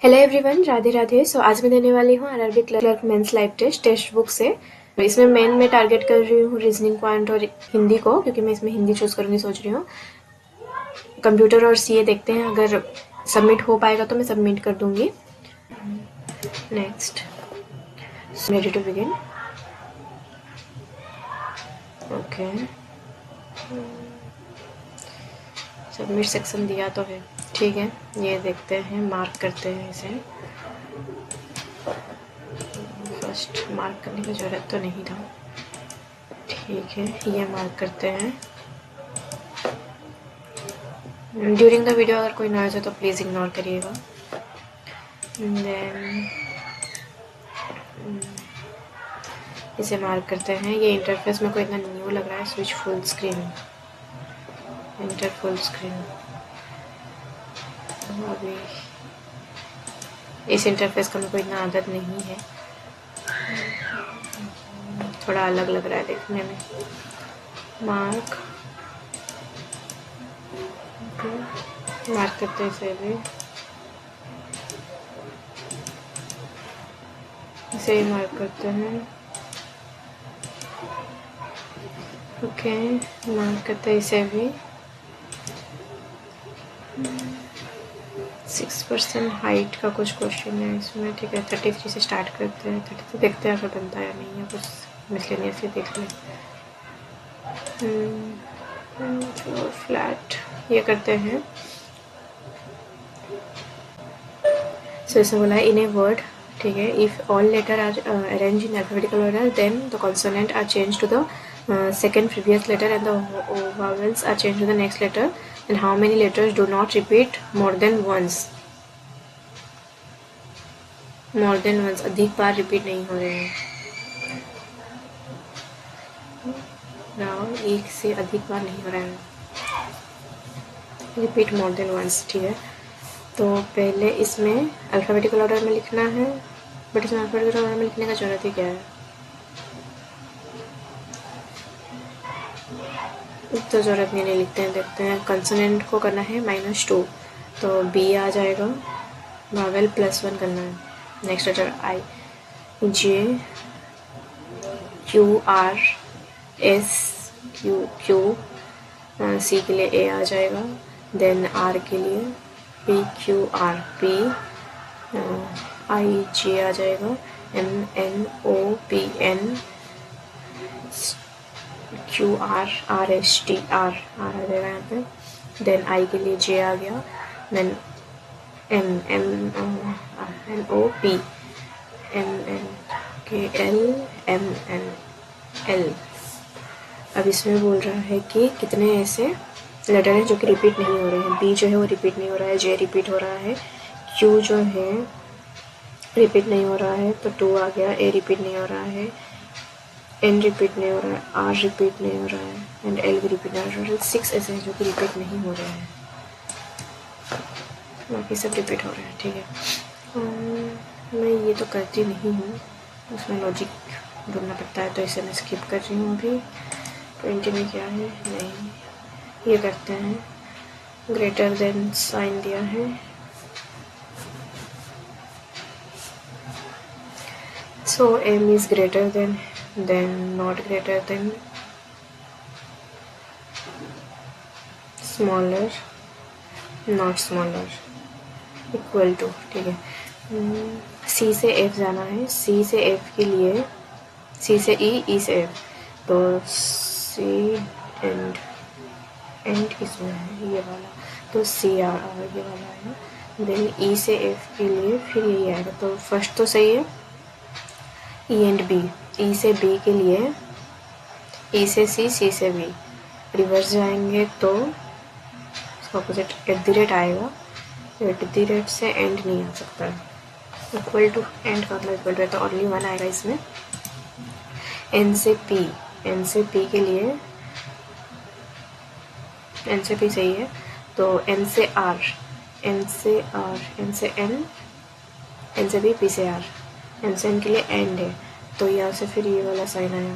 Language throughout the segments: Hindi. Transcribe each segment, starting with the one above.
Hello everyone, Radhe Radhe. So आज मैं देने वाली हूँ RRB clerk mains live test book से। इसमें मैं टारगेट कर रही हूँ रीजनिंग पॉइंट और हिंदी को, क्योंकि मैं इसमें हिंदी चूज करूँगी सोच रही हूँ। कंप्यूटर और सीए देखते हैं, अगर सबमिट हो पाएगा तो मैं सबमिट कर दूंगी। Next, ready to begin. Okay, submit section दिया तो है, ठीक है। ये देखते हैं, मार्क करते हैं इसे। फर्स्ट मार्क करने की ज़रूरत तो नहीं था, ठीक है। ये मार्क करते हैं। ड्यूरिंग द वीडियो अगर कोई नॉइज़ है तो प्लीज़ इग्नोर करिएगा। देन इसे मार्क करते हैं। ये इंटरफेस में कोई इतना न्यू लग रहा है। Switch full screen, inter full screen. अभी इस इंटरफेस का मेरे को इतना आदत नहीं है, थोड़ा अलग लग रहा है देखने में। मार्क करते हैं इसे भी, इसे ही मार्क करते हैं। ओके, मार्क करते हैं इसे भी। 6% हाइट का कुछ क्वेश्चन है इसमें, ठीक है। 33 से स्टार्ट करते हैं। 32 देखते हैं अगर बनता है या नहीं है। कुछ मिसलेनियस ही देख लें। फ्लैट ये करते हैं। सो इसमें बोला है इन ए वर्ड, ठीक है। If all letter are arrange in alphabetical order then the consonant are change to the second previous letter and the vowels are changed to the next letter, and how many letters do not repeat more than once? more than once, अधिक बार रिपीट नहीं हो रहे हैं। एक से अधिक बार नहीं हो रहा है, रिपीट मोर देन वंस, ठीक है। तो पहले इसमें अल्फ़ाबेटिकल ऑर्डर में लिखना है, बट इसमें अल्फ़ाबेटिकल ऑर्डर में लिखने का ज़रूरत ही क्या है, तो ज़रूरत नहीं लिखते हैं। देखते हैं, कंसोनेंट को करना है -2, तो बी आ जाएगा। वावेल +1 करना है। Next letter I, J, Q, R, S, Q, C के लिए ए आ जाएगा। देन आर के लिए P, Q, R, P, I, J आ जाएगा। M, N, O, P, N, Q, R, R, S, T, R आ जाएगा यहाँ पे। देन आई के लिए जे आ गया। Then M, N, O, P, M, N, के, एल, एम, एन, एल। अब इसमें बोल रहा है कि कितने ऐसे लेटर हैं जो कि रिपीट नहीं हो रहे हैं। बी जो है वो रिपीट नहीं हो रहा है, जे रिपीट हो रहा है, क्यू जो है रिपीट नहीं हो रहा है तो 2 आ गया। ए रिपीट नहीं हो रहा है, एन रिपीट नहीं हो रहा है, आर रिपीट नहीं हो रहा है, एंड एल भी रिपीट नहीं हो रहा है। 6 ऐसे हैं जो कि रिपीट नहीं हो रहे हैं, बाकी सब रिपीट हो रहे हैं, ठीक है। मैं ये तो करती नहीं हूँ, उसमें लॉजिक ढूंढना पड़ता है, तो इसे मैं स्किप कर रही हूँ अभी। 20 में क्या है, नहीं, ये करते हैं। ग्रेटर देन साइन दिया है, so M is greater than not greater than, smaller not smaller, equal to, ठीक है। सी से एफ जाना है। सी से एफ के लिए, सी से ई, ई से एफ, तो सी एंड किसमें है, ये वाला, तो सी आर ये वाला है। देन ई से एफ के लिए फिर यही आएगा, तो फर्स्ट तो सही है, ई एंड बी। ई से बी के लिए ई से सी, सी से बी, रिवर्स जाएंगे तो ऑपोजिट @ आएगा। @ से एंड नहीं आ सकता है, इक्वल टू एंड का मतलब इक्वल टू है, तो ओनली 1 आएगा इसमें। एन से पी, एन से पी के लिए, एन से पी सही है, तो एन से आर, एन से आर, एन से एन, एन से बी, पी से आर, एन से एन के लिए एंड है, तो यहाँ से फिर ये वाला साइन आया।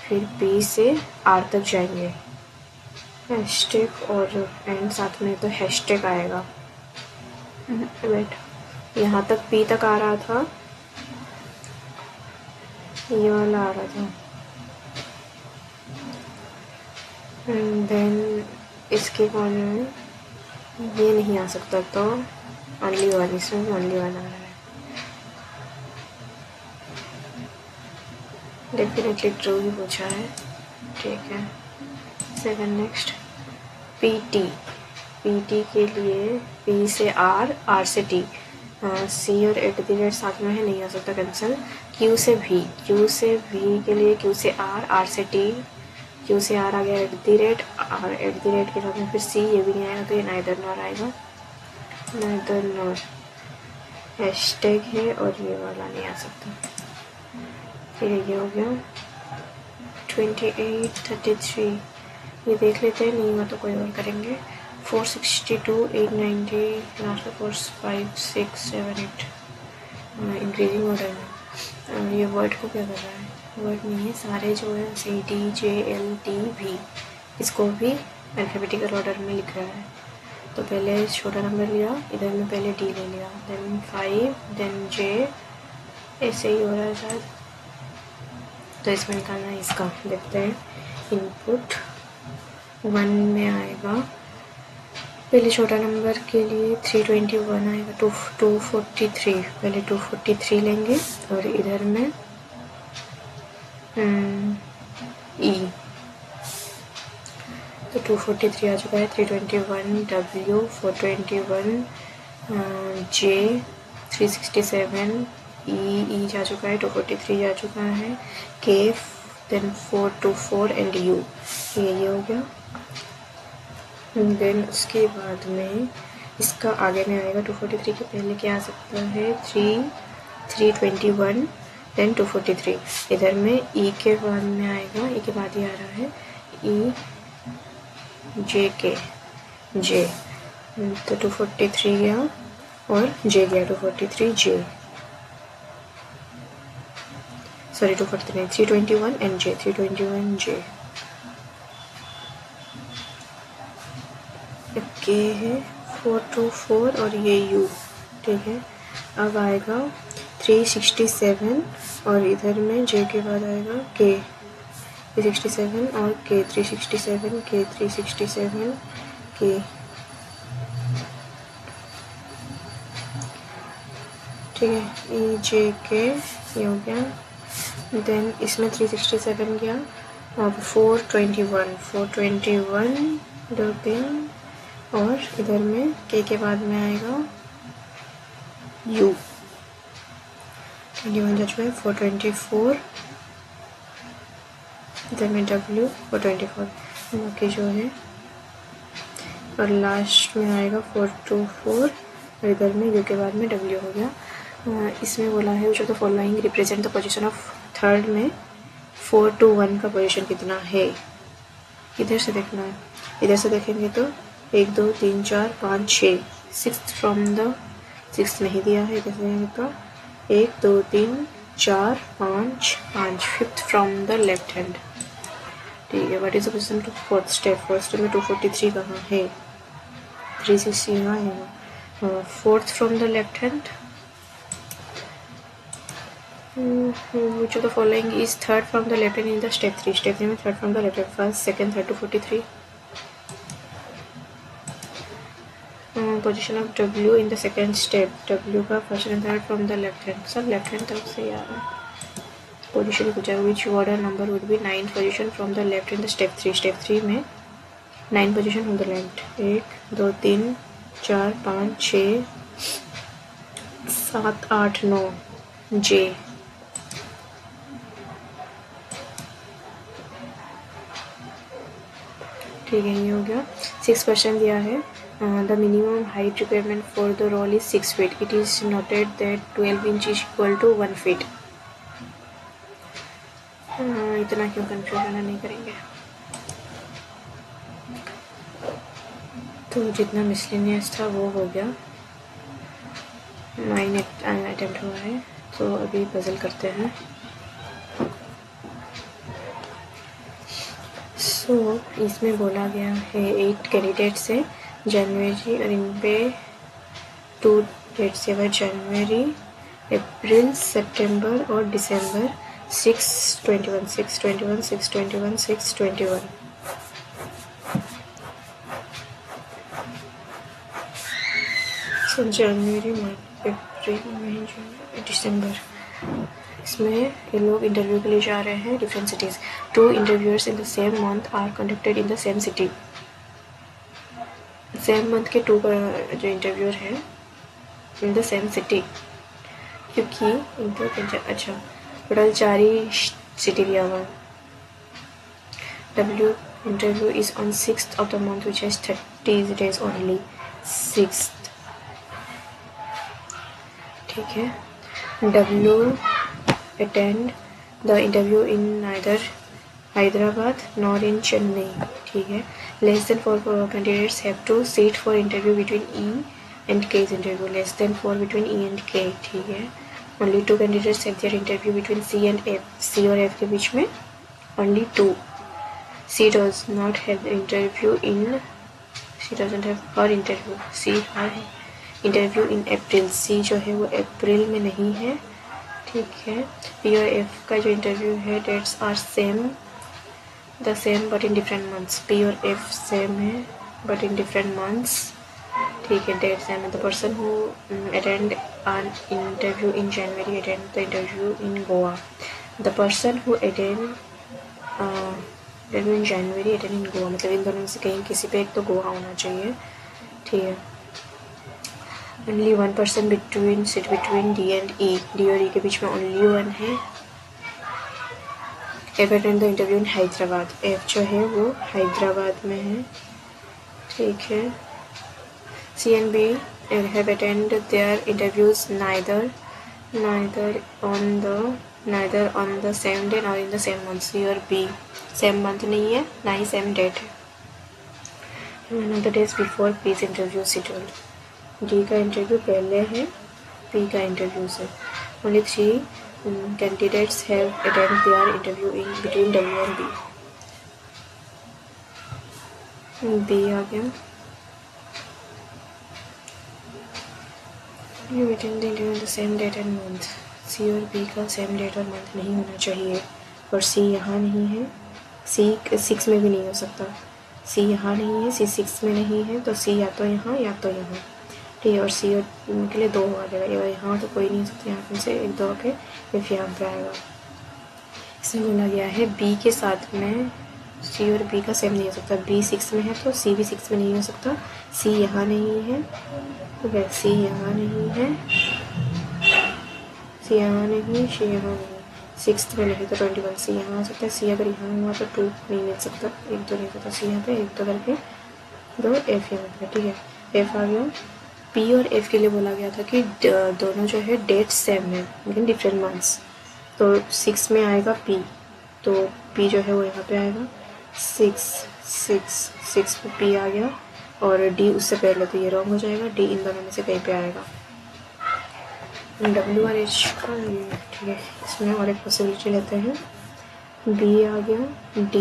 फिर पी से आर तक जाएंगे, हैशटैग और एंड साथ में, तो हैशटैग आएगा। वेट, यहाँ तक P तक आ रहा था, ये वाला आ रहा था, एंड देन इसके कॉर्नर में ये नहीं आ सकता, तो ओनली वन, इसमें ओनली वन आ रहा है। डेफिनेटली ट्रू ही पूछा है, ठीक है। Second next, PT। PT के लिए P से R, R से T, C और @ साथ में है, नहीं आ सकता, कैंसिल। Q से V, Q से V के लिए Q से R, R से T, Q से R आ गया @ और @ के साथ में फिर C, ये भी नहीं आएगा, तो ये नाइदर नॉर आएगा, नाइदर नॉर। हैशटैग है और ये वाला नहीं आ सकता, फिर ये हो गया 28, 33, ये देख लेते हैं, नहीं हुआ तो कोई और करेंगे। 462, 890, लास्ट में 4, 5, 6, 7, 8, इंक्रीजिंग ऑर्डर में। ये वर्ड को क्या कर रहा है, वर्ड नहीं है, सारे जो है CDJLTV, इसको भी अल्फ़ाबेटिकल ऑर्डर में लिख रहा है। तो पहले छोटा नंबर लिया, इधर में पहले D ले लिया, देन 5, देन J, ऐसे ही हो रहा है शायद। तो इसमें निकालना है इसका, देखते हैं। इनपुट 1 में आएगा, पहले छोटा नंबर के लिए 321 आएगा, 243, पहले 243 लेंगे, और इधर में E, तो 243 आ चुका है, 321 W, 421 J, 367 E जा चुका है, 243 जा चुका है, K, देन 424 एंड U, ये हो गया। देन उसके बाद में इसका आगे में आएगा, 243 के पहले क्या आ सकता है, 321, देन 243, इधर में E के बाद में आएगा, E के बाद ही आ रहा है E, J के J, तो 243 गया और J गया, 243 J, sorry 243, 321 and J, 321 J, के है 424 और ये U, ठीक है। अब आएगा 367 और इधर में J के बाद आएगा K, 367 और K, 367 K, 367 K, ठीक है। E J K ये हो गया, देन इसमें 367 गया, अब 421 दो तीन, और इधर में K के बाद में आएगा U, 21 जा चुका है, 424, इधर में W, 424, बाकी जो है, और लास्ट में आएगा 424, और इधर में U के बाद में W हो गया। इसमें बोला है जो तो following represent the position of third में 4 to 1 का पोजीशन कितना है, इधर से देखना है। इधर से देखेंगे तो 1 2 3 4 5 6, 6th फ्रॉम द 6 नहीं दिया है, इधर से तो 1 2 3 4 5 5, 5th from the left hand, ठीक है। What is the position to fourth step, fourth step में 243 कहाँ है, 360 यहाँ है, 4th from the left hand, which of the following is third from the left hand in the step 3, step 3 में third from the left hand, first second third 243, position of W in the second step, W का first and third from the left hand, सब left hand तरफ से आ रहा है। पोजीशन पूछा which order number would be 9th position from the left in the step 3, step 3 में 9 position from the left, 1 2 3 4 5 6 7 8 9 J, ठीक है, ये हो गया। 6% दिया है, the minimum height requirement for the role is 6 feet, it is noted that 12 inch is equal to 1 feet। इतना क्यों कंफ्यूजन नहीं करेंगे। तो जितना मिसलिनियस था वो हो गया, 9 अटेम्प्ट हुआ है, तो अभी पजल करते हैं। सो इसमें बोला गया है 8 कैंडिडेट्स है जनवरी, और इन पे डेट्स ये है जनवरी, अप्रैल, सितंबर और दिसंबर। 6/21, 6/21, 6/21, 6/21। जनवरी, मार्च, अप्रैल, मई, जून, दिसंबर। इसमें ये लोग इंटरव्यू के लिए जा रहे हैं different cities. 2 interviewers in the same month are conducted in the same city. Same month के 2 जो इंटरव्यूअर हैं इन द सेम सिटी, क्योंकि अच्छा टोटल 4 ही सिटी दिया हुआ। W interview is on 6th of the month, which has 30 days only. 6th, ठीक है। W attend the interview in neither Hyderabad nor in Chennai, ठीक है। Less than 4 candidates have to sit for interview between E and K's interview. Less than 4 between E and K, ठीक है। Only 2 candidates have their interview between C and F. C और F के बीच में only 2. She does not have the interview in. She doesn't have her interview. She her interview in April. C जो है वो अप्रैल में नहीं है, ठीक है। P और F का जो इंटरव्यू है dates are same, the same but in different months. P और F same है but in different months, ठीक है। Dates same. The person who attend an interview in January attend the interview in Goa. The person who attend in January attend in Goa, मतलब इन दोनों में से कहीं किसी पे एक तो गोवा होना चाहिए, ठीक है। Only 1 person between sit between D and E. D और E के बीच में ओनली 1 है। F attend the interview in Hyderabad. F जो है वो हैदराबाद में है, ठीक है। C and B have attended their interviews neither on the same day nor in the same month. C और B सेम मंथ नहीं है, ना ही सेम डेट है। One of the days before P's interview scheduled. D का इंटरव्यू पहले है P का इंटरव्यू से। Only 3 candidates have attend their interview in between W and B. B आ गया। You attend the interview on the same date and month. C और B का सेम डेट और मंथ नहीं होना चाहिए, और C यहाँ नहीं है। C 6 में भी नहीं हो सकता। C यहाँ नहीं है, C 6 में नहीं है, तो C या तो यहाँ या तो यहाँ, ठीक है। और C के लिए 2 आ जाएगा, यहाँ तो कोई नहीं हो सकता, यहाँ पे से 1 2 के F यहाँ पे आएगा। इसमें बोला गया है B के साथ में C और B का सेम नहीं हो सकता। B 6 में है तो C भी 6 में नहीं हो सकता। C यहाँ नहीं है, ठीक है। C यहाँ नहीं है, C यहाँ नहीं, C यहाँ नहीं, 6th में नहीं तो 21। C यहाँ आ सकता है। C अगर यहाँ हुआ तो 2 नहीं मिल सकता, 1 2 नहीं सकता। C यहाँ पे 1 2 करके 2 F यहाँ पे, ठीक है। F आ गया। P और F के लिए बोला गया था कि दोनों जो है डेट सेम है लेकिन डिफरेंट मंथ्स, तो 6 में आएगा P, तो P जो है वो यहाँ पे आएगा। 6 पे P आ गया, और D उससे पहले, तो ये रॉन्ग हो जाएगा। D इन दोनों में से कहीं पे आएगा। W और H का, ठीक है। इसमें और एक पॉसिबिलिटी लेते हैं। B आ गया, D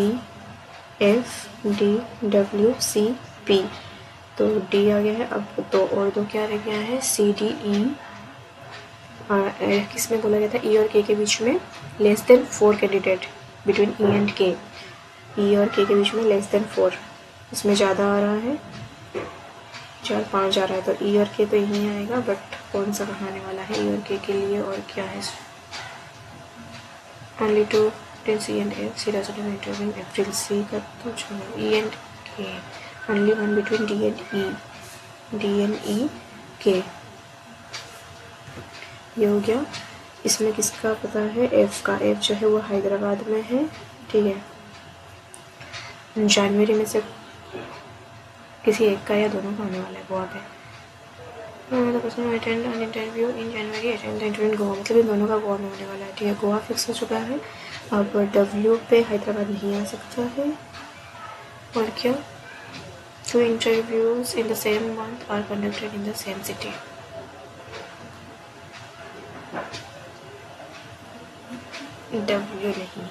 F D W C P, तो D आ गया है। अब दो क्या रह गया है, C D E। किसमें बोला गया था, E और K के बीच में less than 4 candidate between E and K। E और K के बीच में लेस देन 4, इसमें ज़्यादा आ रहा है, 4 5 आ रहा है, तो E और K तो यहीं आएगा, बट कौन सा कहाने वाला है E और K के लिए, और क्या है। Only 2 C and F. C doesn't have interview in April. C का तो छोड़ो। E and K, only 1 between D and E. D and E K ये हो गया। इसमें किसका पता है, F का। F जो है वो हैदराबाद में है, ठीक है। जनवरी में से किसी एक का या दोनों का होने वाला है गोवा पे। The person attend an interview in January attend the interview in Goa, मतलब इन दोनों का गोवा में होने वाला है, ठीक है। गोवा फिक्स हो चुका है। अब W पे हैदराबाद नहीं आ सकता है, और क्या। 2 interviews in the same month are conducted in the same city. W नहीं।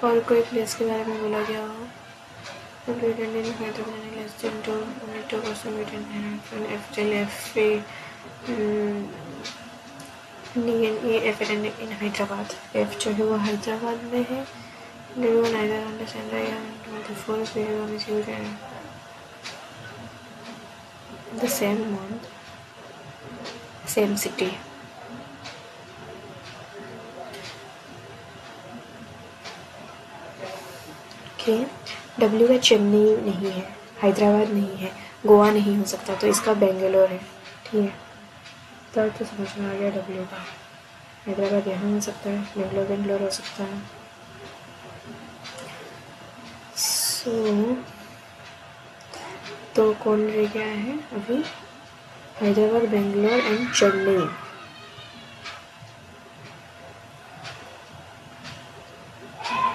और कोई प्लेस के बारे में बोला गया हो, Returning Hyderabad less than 2% return F till FA DNE F in Hyderabad. F जो है वो हैदराबाद में है. Do you neither understand the full period of the same month, same city. Okay. W का चेन्नई नहीं है, हैदराबाद नहीं है, गोवा नहीं हो सकता, तो इसका बेंगलोर है. ठीक है, तब तो समझ में आ गया. W का हैदराबाद यहाँ हो सकता है, बेंगलोर हो सकता है. तो कौन रह गया है अभी? हैदराबाद, बेंगलोर एंड चेन्नई.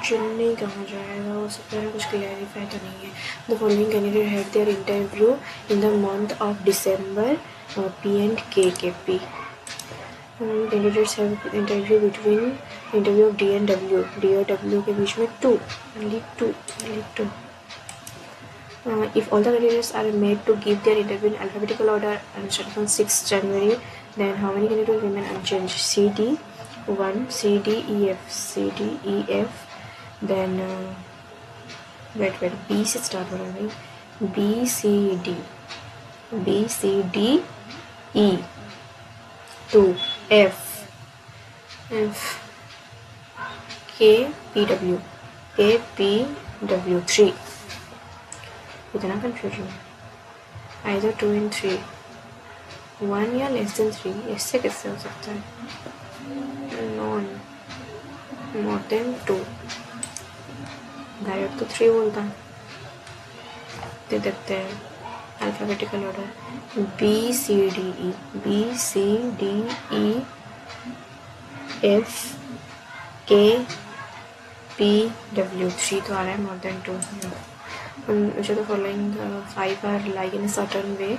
चेन्नई कहाँ जाएगा? वो सब तरह कुछ क्लैरिफाई तो नहीं है. The following candidate had there interview in the month of December. P&KKP. Candidates have interview between interview of D and W. D और W के बीच में only two. If all the candidates are made to give their interview in alphabetical order and starting on 6 January, then how many candidates remain unchanged? CD 1, CD, E, F. Then wait, B से start हो रहा है. B, C, D, E 2, F, K, P, W 3. इतना कंफ्यूजन है. आइदर 2 and 3, 1 या लेस देन 3. इससे कैसे हो सकता है? Not then 2. डायरेक्ट तो 3 बोलता है. दे देते हैं alphabetical order. B, C, D, E, F, K, P, W 3 तो आ रहा है. More than 2. Which of the following 5 are like in a certain way,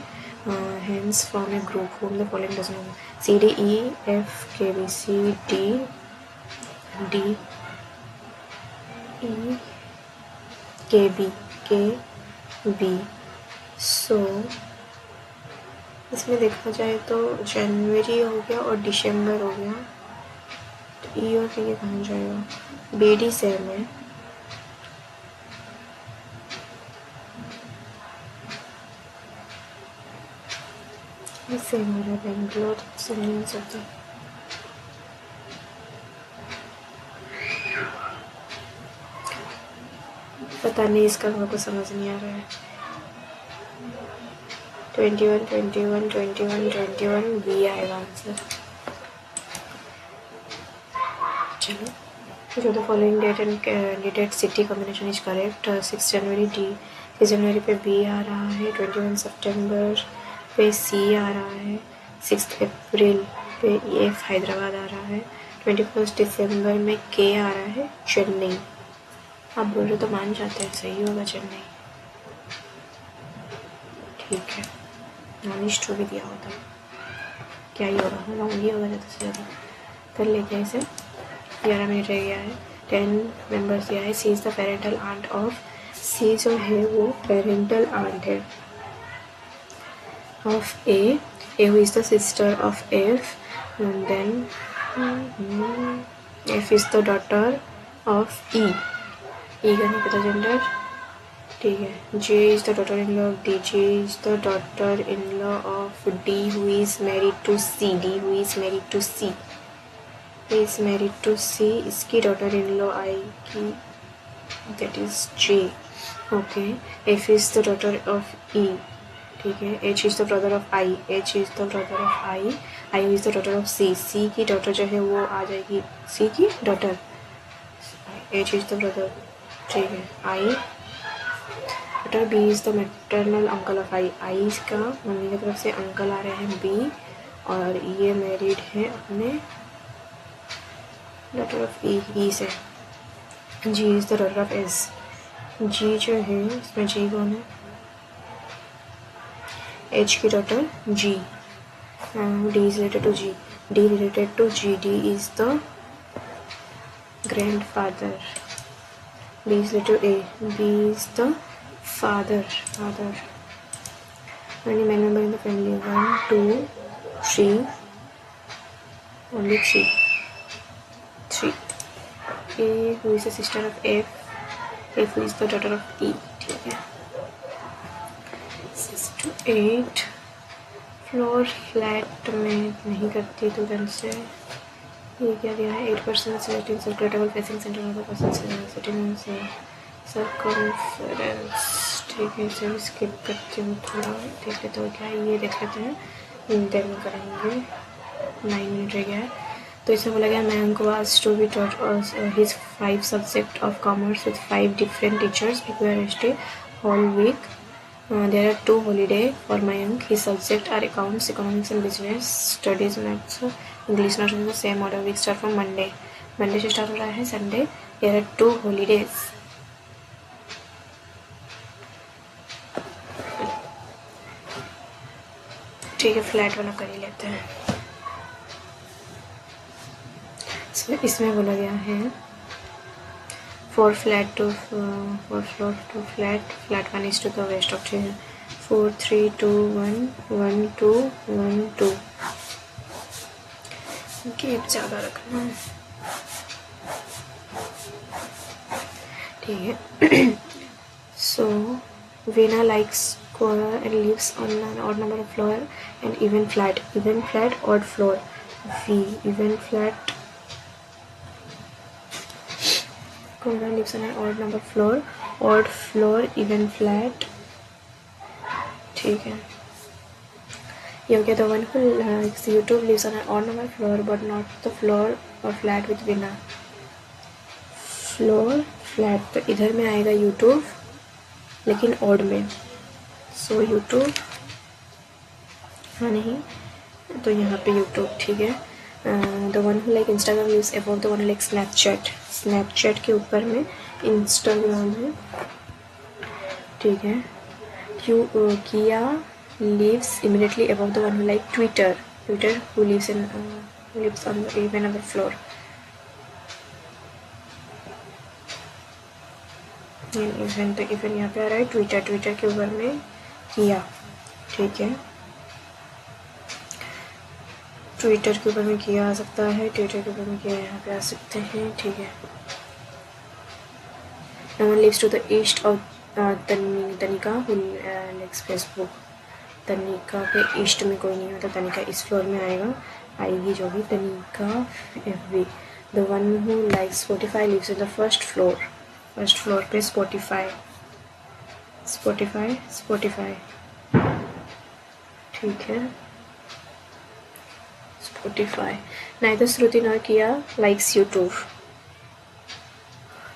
hence form a group whom the following does not. C, D, E, F, K, B, C, D, E, K, B. So इसमें देखा जाए तो जनवरी हो गया और दिसंबर हो गया. तो E और K कहाँ जाएगा? B, D सेम है. इससे हमारा बेंगलोर से नहीं हो सकता. पता नहीं, इसका मेरे को समझ नहीं आ रहा है. 21 B आएगा आंसर. चलो, जो the following date and candidate city combination is correct. 6 जनवरी D, 6 जनवरी पे B आ रहा है. 21 सितंबर पे C आ रहा है. 6 अप्रैल पे F हैदराबाद आ रहा है. 21 दिसंबर में K आ रहा है चेन्नई. आप बोल रहे तो मान जाते हैं, सही होगा चेन्नई. ठीक है, -2 भी दिया होता. क्या ही होगा? लॉन्ग ही होगा ज़्यादा से ज़्यादा. कर लेते हैं इसे. 11 मिनट रह गया है. 10 मेंबर्स दिया है. C is the parental aunt of. C जो है वो पेरेंटल आंट है of A who is the sister of F, and then F is the daughter of E का नहीं पता जेंडर. ठीक है. J is the daughter-in-law of D. J is the daughter-in-law of D who is married to C. Is married to C. इसकी daughter-in-law आएगी, that is J. Okay. F is the daughter of E. ठीक है. H is the brother of I. I is the daughter of C. C की डॉटर जो है वो आ जाएगी, C की daughter. H is the brother. ठीक है. I daughter. B is the maternal uncle of I. I का मम्मी की तरफ से अंकल आ रहे हैं B, और ये मैरिड है अपने डॉटर ऑफ E से. G is the daughter of S. G जो है, इसमें G कौन है? H की daughter G. D is related to G. D related to G. D is the grandfather. B is related to A. B is the father. Any male member in the family? 1, 2, 3. Only 3. A, who is the sister of F, who is the daughter of E. ठीक है. 6 to 8. फ्लोर फ्लैट में नहीं करती तो देन से ये क्या दिया है? 8% sitting circular table facing centre of the person sitting circumference. ठीक है, इसे स्किप करती हूँ थोड़ा. देख लेते हो क्या ये देख लेते हैं, देन करेंगे. 9 मिनट रह गया है. तो इसमें बोला गया Mayank was to be taught his 5 subject of commerce with 5 different teachers equally whole week. There are 2 holiday for Mayank. His subject are accounts, economics and business studies, maths, English. Not in the same order. Week start from Monday से start हो रहा है. Sunday. There are 2 holidays. ठीक है, फ्लैट वाला कर ही लेते हैं. इसमें बोला गया है for flat to for floor to flat 1 is to the west of 3. 4 3 2 1 1 2 1 2. Gap ज़्यादा रखना है. ठीक है. So Veena likes square and lives on an odd number of floor and even flat odd floor. V even flat. Cora lives on an odd number floor, odd floor, even flat. ठीक है. ये हो गया. The one who likes YouTube lives on an odd number floor but not the floor or flat with Veena. Floor flat तो इधर में आएगा YouTube लेकिन odd में. So YouTube हाँ नहीं तो यहाँ पे YouTube. ठीक है. The one who like Instagram lives above the one who like Snapchat के ऊपर में Instagram है. ठीक है. Kia lives immediately above the one who like Twitter who lives on the even other floor. Even यहाँ पे आ रहा है ट्विटर के ऊपर में किया. ठीक है. ट्विटर के ऊपर में किया आ सकता है, ट्विटर के ऊपर में किया यहाँ पे आ सकते हैं. ठीक है. No one lives to the east of तनिका who likes Facebook. तनिका के ईस्ट में कोई नहीं होता. तनिका इस फ्लोर में आएगी जो भी. तनिका FB. The one who likes Spotify lives in the first floor पे Spotify. ठीक है. Spotify. Neither Shruti nor Kia likes YouTube.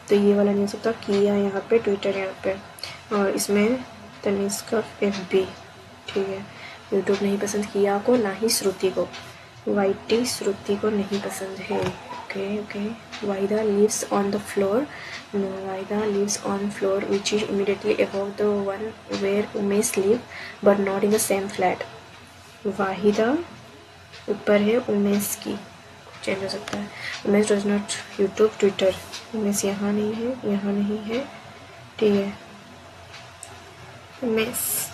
तो ये वाला नहीं हो सकता. किया यहाँ पे, ट्विटर यहाँ पे, और इसमें तनिष्का FB. ठीक है. यूट्यूब नहीं पसंद किया को, ना ही श्रुति को. वाईटी श्रुति को नहीं पसंद है. Okay. Waheeda lives on the floor. No, Vaida lives on floor which is immediately above the one where Umesh live but not in the same flat. Waheeda ऊपर है उमेश की. चेंज हो सकता है. Umesh does not YouTube Twitter. Umesh यहाँ नहीं है. ठीक है. उमेश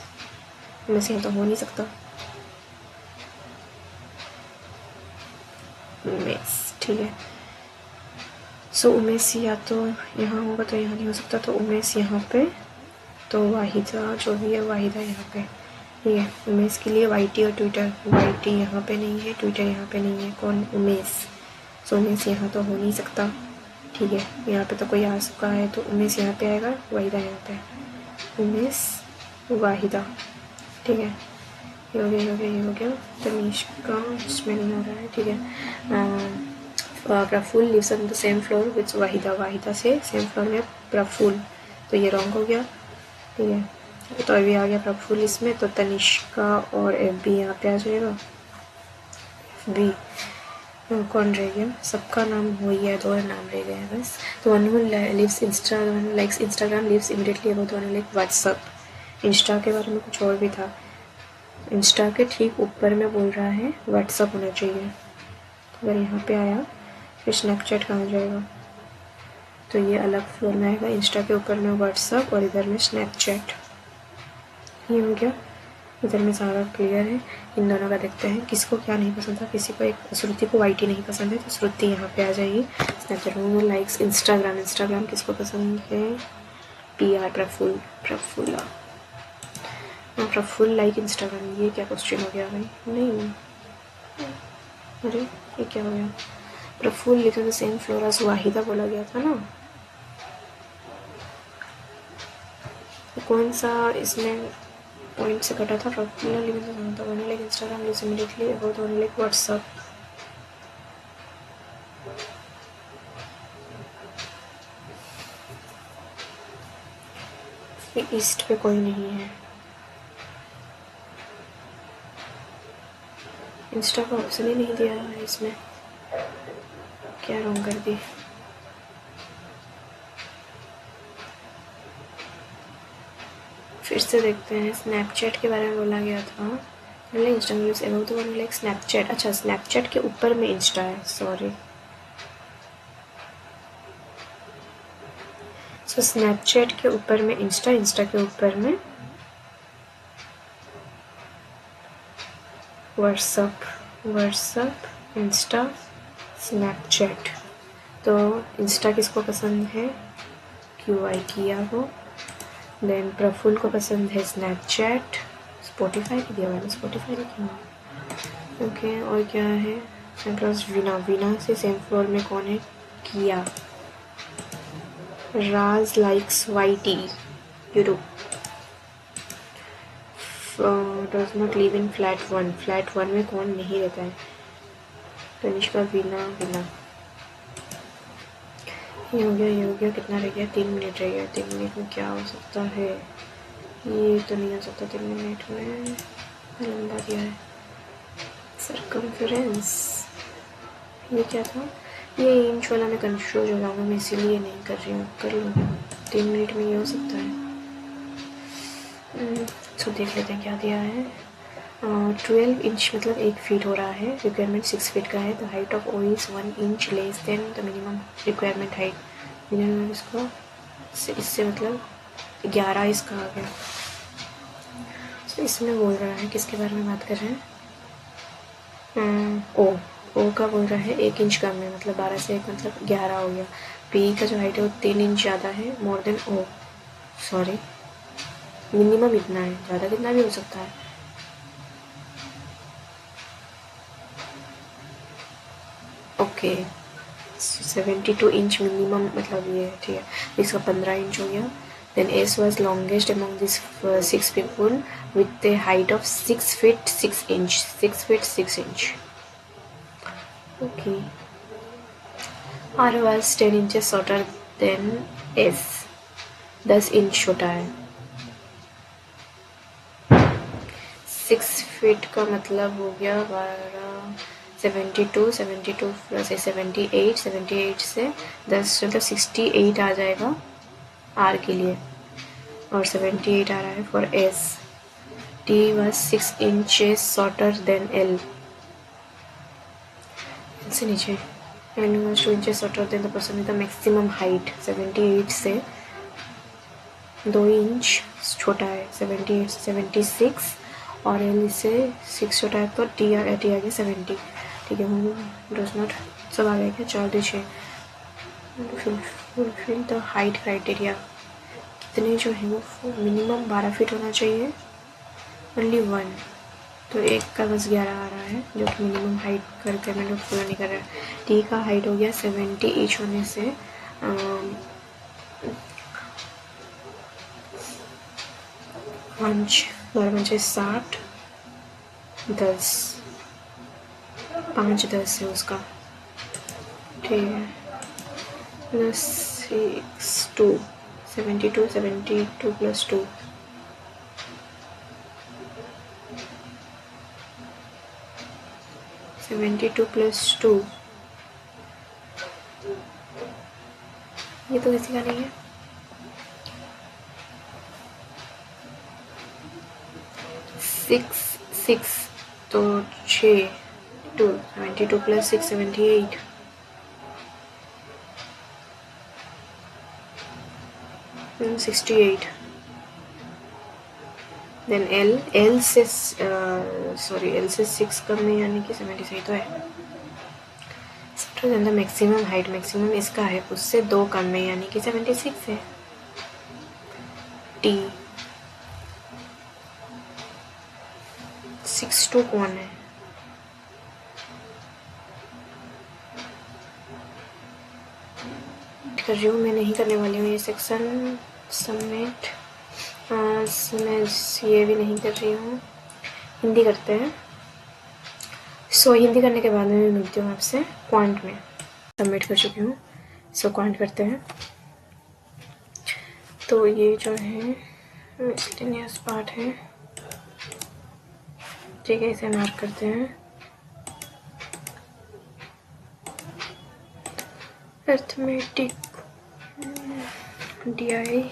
यहाँ तो हो नहीं सकता. उमेश. ठीक है. सो उमेश या तो यहाँ होगा तो यहाँ नहीं हो सकता. तो उमेश यहाँ पे. तो वाहिदा जो भी है वाहिदा यहाँ पे. ठीक है. उमेश के लिए वाईटी और ट्विटर. वाईटी यहाँ पे नहीं है, ट्विटर यहाँ पे नहीं है. कौन? उमेश. सो उमेश यहाँ तो हो नहीं सकता. ठीक है. यहाँ पे तो कोई आ चुका है तो उमेश यहाँ पे आएगा, वाहिदा यहाँ पे. उमेश वाहिदा. ठीक है. ये हो गया. तनिष्का इसमें नहीं हो रहा है. ठीक है. Praful lives on the same floor with Waheeda से सेम फ्लोर में प्रफुल. तो ये रॉन्ग हो गया. ठीक है. तो अभी आ गया प्रफुल इसमें. तो तनिष्का और FB यहाँ पे आ जाएगा. FB कौन रह गया? सबका नाम हो ही है, 2 नाम रह गए हैं बस. तो one who lives Instagram lives immediately about one like WhatsApp. Insta के बारे में कुछ और भी था. इंस्टा के ठीक ऊपर में बोल रहा है व्हाट्सअप होना चाहिए. अगर यहाँ पे आया फिर स्नैपचैट कहाँ जाएगा? तो ये अलग फ्लोर में आएगा। इंस्टा के ऊपर में व्हाट्सअप और इधर में स्नैपचैट। ये हो गया, इधर में सारा क्लियर है। इन दोनों का देखते हैं किसको क्या नहीं पसंद था। किसी को, एक श्रुति को वाईटी नहीं पसंद है तो श्रुति यहाँ पे आ जाएगी। स्नैपचैट में लाइक्स। इंस्टाग्राम किसको पसंद है? PR Prafulla. Praful like Instagram. ये क्या क्वेश्चन हो गया भाई? नहीं, अरे ये क्या हो गया? Praful live in the same floor as Waheeda बोला गया था ना। कौन सा इसमें पॉइंट से कटा था? Praful live in the one like Instagram lives immediately about one like WhatsApp. East पे कोई नहीं है। इंस्टा का ऑप्शन ही नहीं दिया है इसमें, क्या रॉन्ग कर दी? फिर से देखते हैं। स्नैपचैट के बारे में बोला गया था। इंस्टाग्राम तो वन लाइक स्नैपचैट। अच्छा, स्नैपचैट के ऊपर में इंस्टा है, सॉरी। सो स्नैपचैट के ऊपर में इंस्टा, इंस्टा के ऊपर में व्हाट्सअप, इंस्टा, स्नैपचैट। तो इंस्टा किसको पसंद है? QI किया हो। देन प्रफुल्ल को पसंद है स्नैपचैट। स्पॉटिफाई की दिया मैंने, स्पॉटिफाई लिखा। ओके, और क्या है? प्लस वीना से सेम फ्लोर में कौन है? किया। Raj likes YT YouTube. Does not live in flat 1 में कौन नहीं रहता है? तनिष्का, वीना। ये हो गया। कितना रह गया? 3 मिनट रह गया। 3 मिनट में क्या हो सकता है? ये तो नहीं हो सकता 3 मिनट में, लंबा दिया है। सर्कमफेरेंस, ये क्या था? ये इंच वाला मैं कंफ्यूज हो जाऊँगा, मैं इसीलिए नहीं कर रही हूँ। कर लूँगा 3 मिनट में, ये हो सकता है। तो देख लेते हैं क्या दिया है। 12 इंच मतलब 1 फीट हो रहा है। रिक्वायरमेंट 6 फीट का है। The height of O is 1 inch less than the minimum requirement height. Minimum इसको इससे मतलब 11 इसका आ गया। तो इसमें बोल रहा है, किसके बारे में बात कर रहे हैं? ओ का बोल रहा है 1 इंच कम है, मतलब 12 से 1 मतलब 11 हो गया। P का जो हाइट है वो 3 इंच ज़्यादा है, more than O। Sorry, minimum इतना है, ज़्यादा कितना भी हो सकता है। ओके, 72 इंच मिनिमम मतलब ये, ठीक है। इसका 15 इंच हो गया। Then S was longest among these 6 people with a height of 6 feet 6 inch. 6 feet 6 inch. Okay. R was 10 inches shorter than S. 10 inch छोटा है। 6 फीट का मतलब हो गया 72 प्लस 78 से 10 मतलब 68 आ जाएगा R के लिए, और 78 आ रहा है for S। T was 6 inches shorter than L से नीचे। L was 2 inches shorter than the person with the maximum height। 78 से 2 इंच छोटा है, 78 से 76, और L इससे 6 छोटा है, तो T आ गया 70। ठीक है, डज नॉट सब आ गया क्या? 4 2 6। Fulfil the height criteria. कितने जो है वो मिनिमम 12 फीट होना चाहिए, ओनली 1, तो 1 का बस 11 आ रहा है, जो कि मिनिमम हाइट का रिक्वायरमेंट पूरा नहीं कर रहा है। टी का हाइट हो गया 70 इंच होने से 5 12 60 10 5 10 है उसका, ठीक है। प्लस 6 2 72 प्लस 2 72 प्लस 2, ये तो किसी का नहीं है। 6 तो 6 2 72 प्लस 6 78। 68। देन एल से सॉरी एल से 6 कम है यानी कि 76 तो है। द मैक्सिमम हाइट, मैक्सिमम इसका है उससे 2 कम है यानी कि 76 है। टी 62 कौन है? कर रही हूँ मैं, नहीं करने वाली हूँ ये सेक्शन सबमिट। मैं ये भी नहीं कर रही हूँ, हिंदी करते हैं। सो हिंदी करने के बाद में मैं मिलती हूँ आपसे क्वांट में। सबमिट कर चुकी हूँ। सो क्वांट करते हैं। तो ये जो है मिसलेनियस पार्ट है, ठीक है, इसे मार्क करते हैं। अर्थमेटिक DI,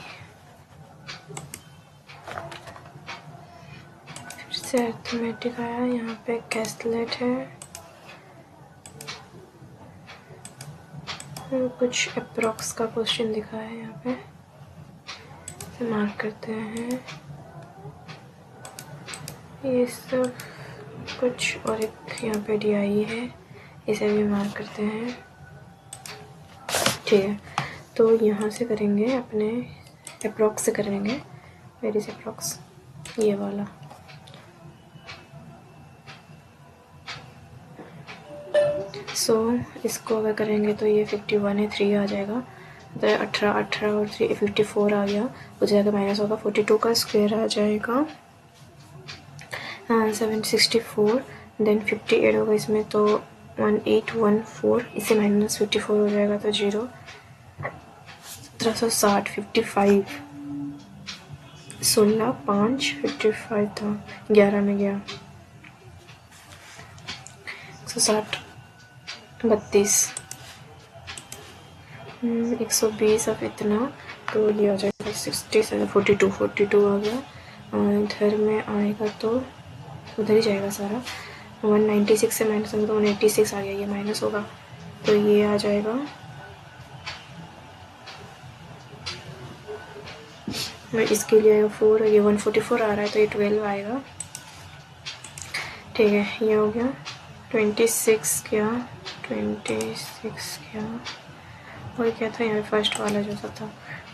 फिर से अर्थमेटिक आया, यहाँ पे कैस्टलेट है, कुछ अप्रॉक्स का क्वेश्चन दिखा है यहाँ पे, इसे मार्क करते हैं। ये सब कुछ, और एक यहाँ पे DI है, इसे भी मार्क करते हैं, ठीक है। तो यहाँ से करेंगे अपने अप्रॉक्स से करेंगे, वेर इज अप्रॉक्स, ये वाला। सो इसको अगर करेंगे तो ये 51 है, 3 आ जाएगा, तो 18 और 3 54 आ गया, हो जाएगा माइनस होगा 42 का स्क्वायर आ जाएगा 764, देन 58 होगा इसमें तो 1814, इससे माइनस 54 हो जाएगा तो 0, 1760, 55, 16 5 55 था, 11 में गया, 160 32, 120, अब इतना तो ये आ जाएगा 67, 42 आ गया। इधर में आएगा तो उधर ही जाएगा सारा, 196 से माइनस होगा तो 186 आ गया, ये माइनस होगा तो ये आ जाएगा, इसके लिए आएगा 4, ये 144 आ रहा है तो ये 12 आएगा, ठीक है। ये हो गया 26 क्या, 26 क्या, और क्या था यहाँ फर्स्ट वाला जो था,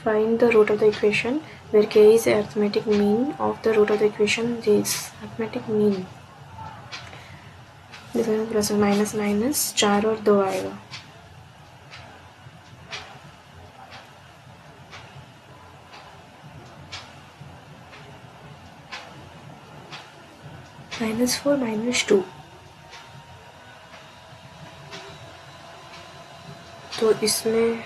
find the root of the equation where k is arithmetic mean of the root of the equation this, arithmetic mean plus minus minus 4 और 2 आएगा, -4 -2, तो इसमें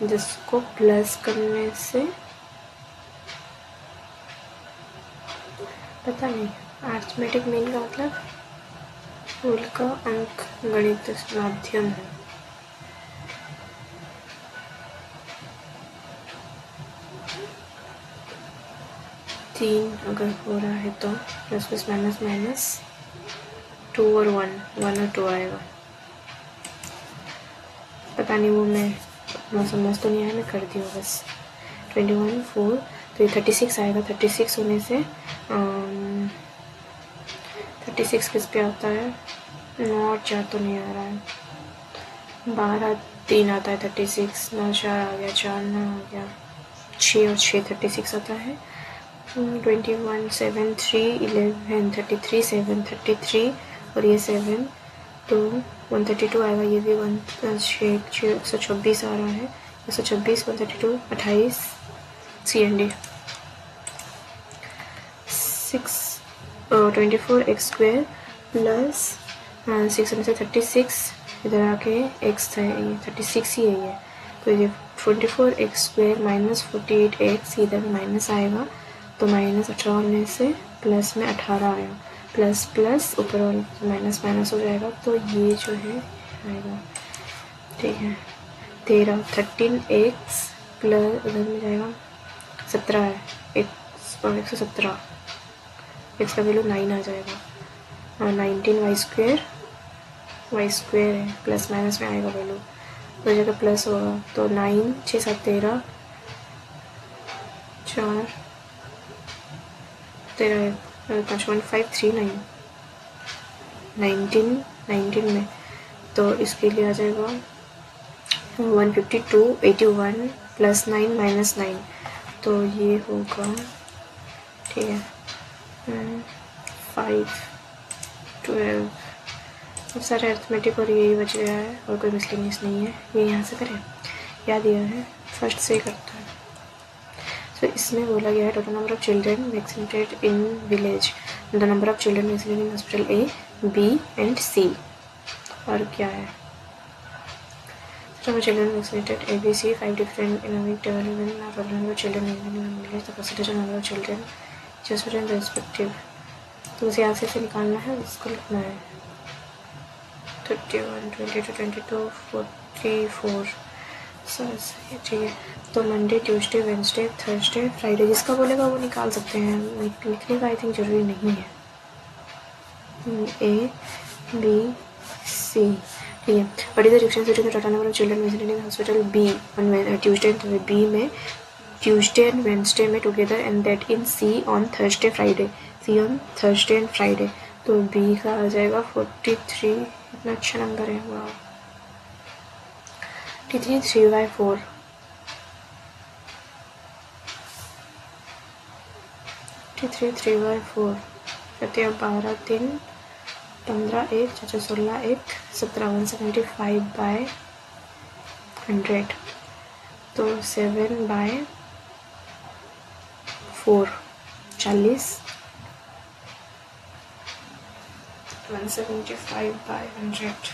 जिसको प्लस करने से पता नहीं, अरिथमेटिक मीन का मतलब मूल का अंक गणित माध्यम है, तीन अगर हो रहा है तो प्लस प्लस माइनस माइनस 2 और 1 और 2 आएगा, पता नहीं वो मैं समझ तो नहीं आया, मैं कर दी हूँ बस। 21 4 तो ये 36 आएगा, 36 होने से 36 किस पे आता है, 9 और 4 तो नहीं आ रहा है, 12 3 आता है 36, 9 4 आ गया, 4 9 आ गया, 6 और 6 36 आता है, 21 7 3 11 33 7 33 और ये 7 तो 132 आएगा, ये भी 126 आ रहा है, 126 132 28 CND 24 x स्क्वायर प्लस 636, इधर आके x था, ये 36 ही है ये, तो ये 24 x स्क्वायर माइनस 48 x, इधर माइनस आएगा तो माइनस 18 होने से प्लस में 18 आया, प्लस प्लस ऊपर वाला माइनस माइनस हो जाएगा तो ये जो है आएगा, ठीक है। 13 x प्लस उधर में जाएगा 17 है, x और 117, x का वैल्यू 9 आ जाएगा, और 19 y स्क्वायर वाई स्क्वेयर है, प्लस माइनस में आएगा वैल्यू, तो जगह प्लस होगा तो 9 6 7 13 4 13 5 1 5 3 9 19 में, तो इसके लिए आ जाएगा 152 81 प्लस 9 माइनस 9, तो ये होगा, ठीक है, 5 12। अब सारे अर्थमेटिक और यही बच गया है और कोई मिसलिनियस नहीं है, ये यहाँ से करें, याद दिया है फर्स्ट से करता है। तो इसमें बोला गया है total number of children vaccinated in village, the number of children vaccinated in hospital A B and C, और क्या है number of children vaccinated ABC 5 different economic development total number of children in village, the percentage of number of children just and respective, तो उसे यहाँ से निकालना है, उसको लिखना है 31 22 22 44, ठीक है। तो Monday Tuesday Wednesday Thursday Friday जिसका बोलेगा वो निकाल सकते हैं, लिखने का आई थिंक जरूरी नहीं है। ए बी सी, ठीक है। What is the difference between the total number of children visited in hospital B on Tuesday and B में ट्यूसडे एंड वेंसडे में together and that in C on Thursday Friday, C on Thursday and Friday, तो बी का आ जाएगा 43, इतना अच्छा नंबर है, वाह। 3/4 3/4 कहते हैं 12 3 15 1 4 16 1 17 175/100, तो 7/4 40 175/100।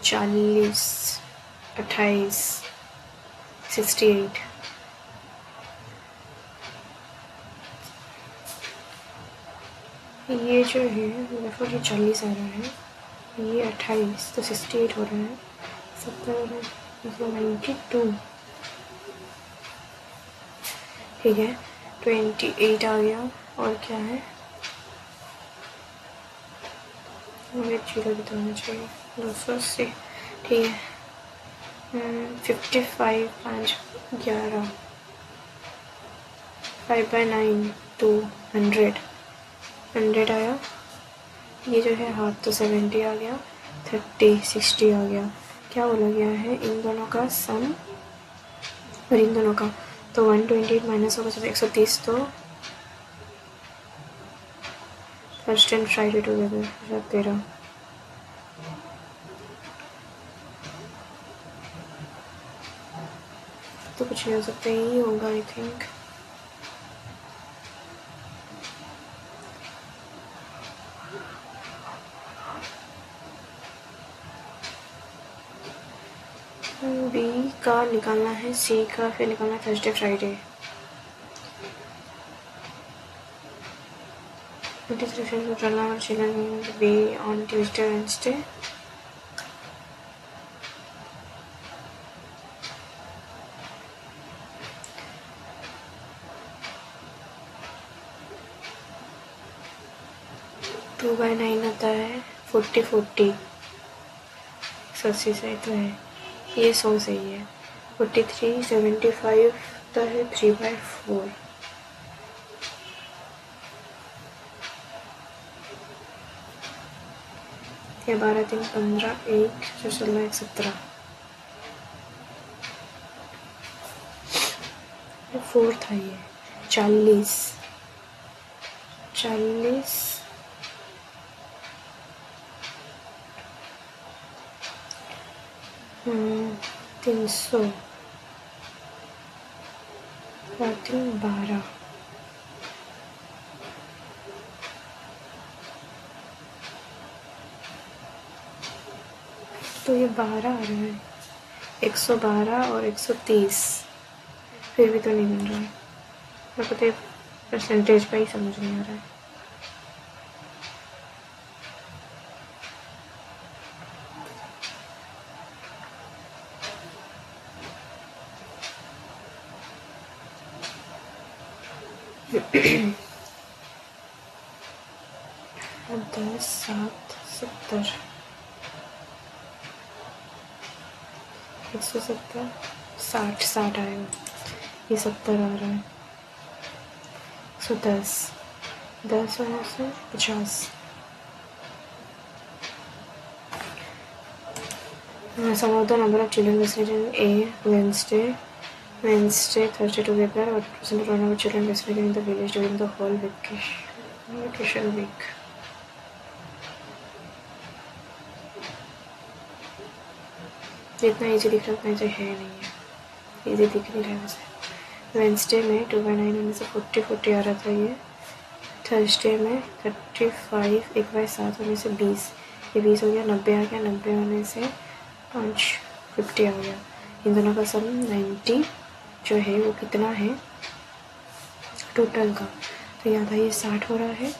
चालीस 28 68, ये जो है देखो ये 40 आ रहा है, ये 28 तो 68 हो रहा है, 70 मतलब 92, ठीक है। 28 आ गया, और क्या है, मुझे जीरो भी तो होना चाहिए, 280, ठीक है। 55 5 11 5/9 200 100 आया, ये जो है हाफ तो 70 आ गया, 30 60 आ गया। क्या बोला गया है, इन दोनों का सम और इन दोनों का, तो 128 माइनस होगा जब 130, तो फर्स्ट एंड फ्राइडे टुगेदर 13, तो कुछ नहीं हो सकता, यही होगा आई थिंक। बी का निकालना है, सी का फिर निकालना है Thursday Friday. B on Tuesday Wednesday, two by 9 आता है 40 40 180 से तो है, ये 100 सही है। 43 75 आता है 3/4, या 12 3 15 1 16 1 17, 4 था ये 40 300 12, तो ये 12 आ रहा है, 112 और 130, फिर भी तो नहीं मिल रहा है, मेरे को तो परसेंटेज का ही समझ नहीं आ रहा है। 10 7 70 170 60 60 आएगा, ये 70 आ रहा है। 110 10 होने से 50। Some of the number of children vaccinated in Wednesday, Thursday together. What percent of number of children vaccinated in the village during the whole vacation week? जितना इजी दिख रहा है उतना इजी है नहीं है, इजी दिख नहीं रहा है वैसे। वेंसडे में 2/9 होने से 40 आ रहा था ये। थर्सडे में 35 1/7 होने से 20, ये 20 हो गया, 90 आ गया, 90 होने से 50 आ गया। इन दोनों का सम 90 जो है वो कितना है टोटल का, तो यहाँ था ये 60 हो रहा है,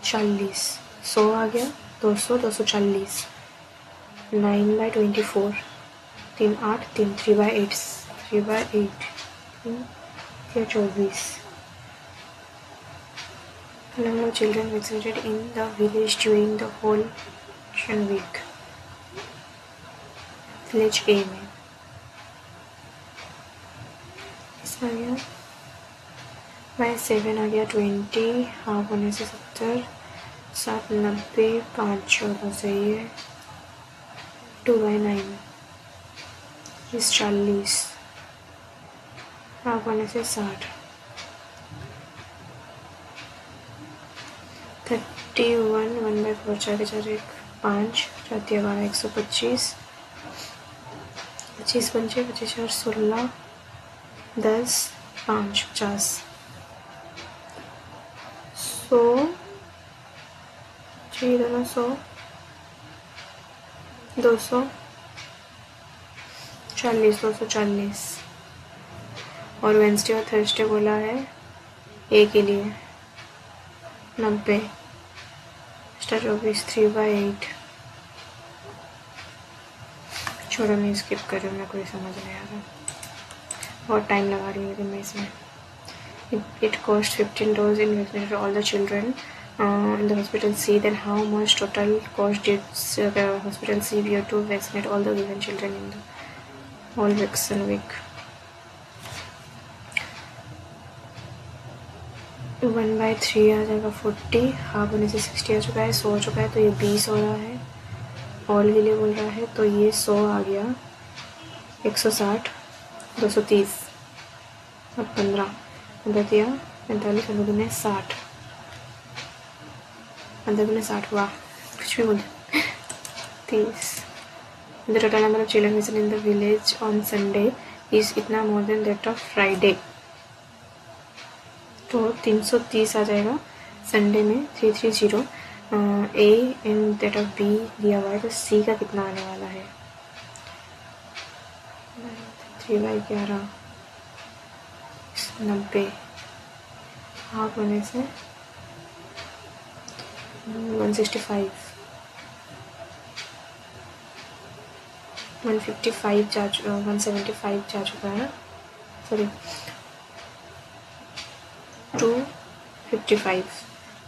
40 100 आ गया, 200 240, 9/24 3 8 3 3/8 24। Number of children vaccinated in the village during the whole week. Village A में कितना आ गया, 7 आ गया, 20 हाफ होने से 70, 7 90, 5 14 सही है, 2/9 इस 40, हाफ होने से 60, 31 1/4 4 4 1 5 4 12 125, 25 पंचे 25 4 16, 10 5 50, 100 जी दोनों 100 200 40 240। और वेंसडे और थर्सडे बोला है ए के लिए 90, 24 3/8। छोड़ो मैं स्किप कर रही हूँ, मैं कोई समझ नहीं आ रहा, बहुत टाइम लगा रही हूँ लेकिन मैं इसमें। It cost 15 doses in vaccinated all the children in the hospital C. Then how much total cost did the hospital C bear to vaccinate all the given children in the whole vaccination week? 1/3 आ जाएगा 40, हाफ होने से 60 आ चुका है, 100 हो चुका है, तो ये 20 हो रहा है, ऑल के लिए बोल रहा है, तो ये 100 आ गया, 160 230 और 15 दिया 45 15 60 15 60 हुआ, कुछ भी बोल 30। The total number of children visiting in the village on Sunday is इतना more than that of Friday, तो 330 आ जाएगा संडे में 330। A and that of B दिया हुआ है, तो सी का कितना आने वाला है 3/11 90, हाफ होने से 165 155 जा 175 जा चुका है, सॉरी 255